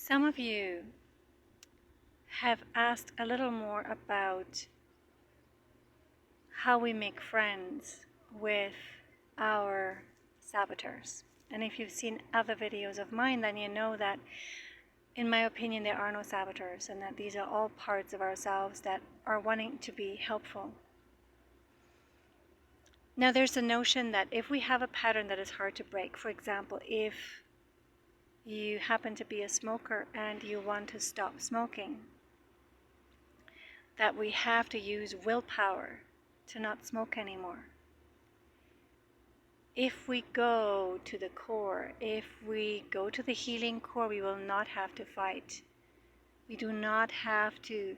Some of you have asked a little more about how we make friends with our saboteurs. And if you've seen other videos of mine, then you know that, in my opinion, there are no saboteurs, and that these are all parts of ourselves that are wanting to be helpful. Now, there's a notion that if we have a pattern that is hard to break, for example, if you happen to be a smoker and you want to stop smoking, that we have to use willpower to not smoke anymore. If we go to the core, if we go to the healing core, we will not have to fight. We do not have to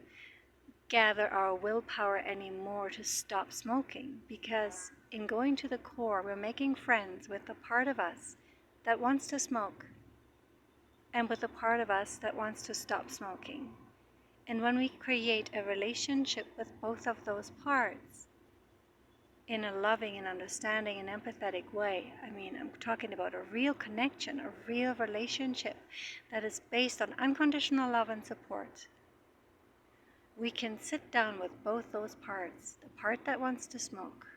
gather our willpower anymore to stop smoking, because in going to the core, we're making friends with the part of us that wants to smoke and with the part of us that wants to stop smoking. And when we create a relationship with both of those parts in a loving and understanding and empathetic way, I'm talking about a real connection, a real relationship that is based on unconditional love and support, we can sit down with both those parts, the part that wants to smoke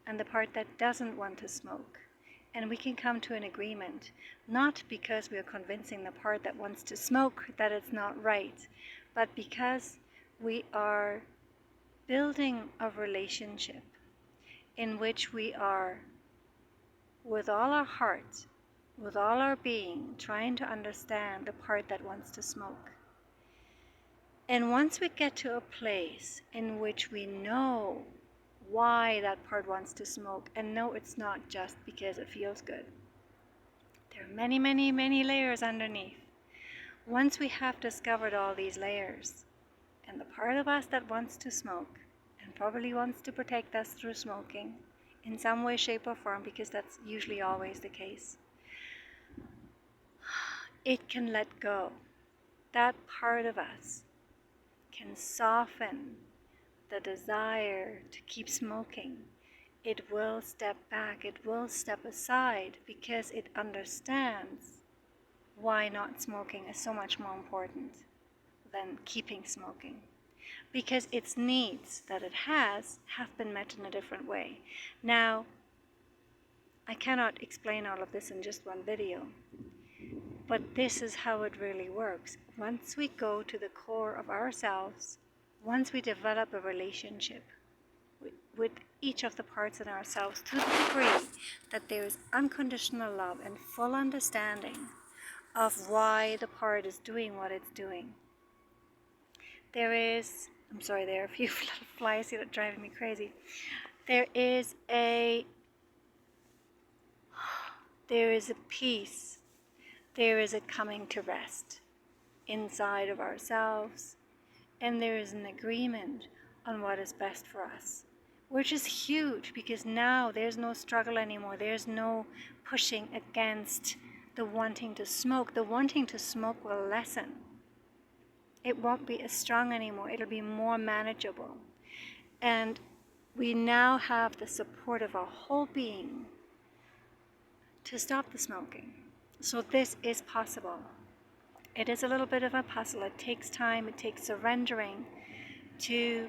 and the part that doesn't want to smoke. And we can come to an agreement, not because we are convincing the part that wants to smoke that it's not right, but because we are building a relationship in which we are, with all our heart, with all our being, trying to understand the part that wants to smoke. And once we get to a place in which we know why that part wants to smoke, and no, it's not just because it feels good. There are many, many, many layers underneath. Once we have discovered all these layers, and the part of us that wants to smoke, and probably wants to protect us through smoking, in some way, shape, or form, because that's usually always the case, it can let go. That part of us can soften the desire to keep smoking. It will step back, it will step aside, because it understands why not smoking is so much more important than keeping smoking. Because its needs that it has have been met in a different way. Now, I cannot explain all of this in just one video, but this is how it really works. Once we go to the core of ourselves, once we develop a relationship with each of the parts in ourselves to the degree that there is unconditional love and full understanding of why the part is doing what it's doing. There are a few little flies here that are driving me crazy. There is a peace, there is a coming to rest inside of ourselves, and there is an agreement on what is best for us, which is huge, because now there's no struggle anymore. There's no pushing against the wanting to smoke. The wanting to smoke will lessen. It won't be as strong anymore. It'll be more manageable. And we now have the support of our whole being to stop the smoking. So this is possible. It is a little bit of a puzzle. It takes time. It takes surrendering to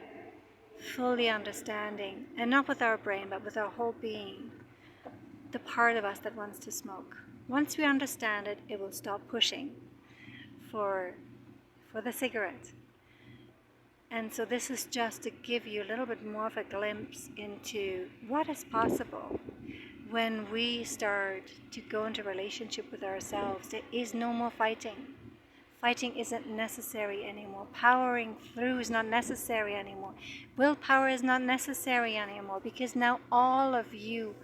fully understanding, and not with our brain, but with our whole being, the part of us that wants to smoke. Once we understand it, it will stop pushing for the cigarette. And so this is just to give you a little bit more of a glimpse into what is possible when we start to go into relationship with ourselves. There is no more fighting. Fighting isn't necessary anymore. Powering through is not necessary anymore. Willpower is not necessary anymore, because now all of you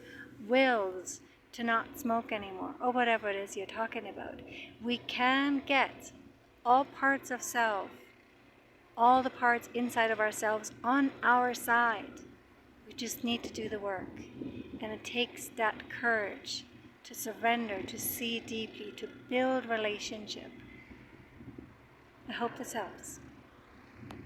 wills to not smoke anymore, or whatever it is you're talking about. We can get all parts of self, all the parts inside of ourselves on our side. We just need to do the work. And it takes that courage to surrender, to see deeply, to build relationship. I hope this helps.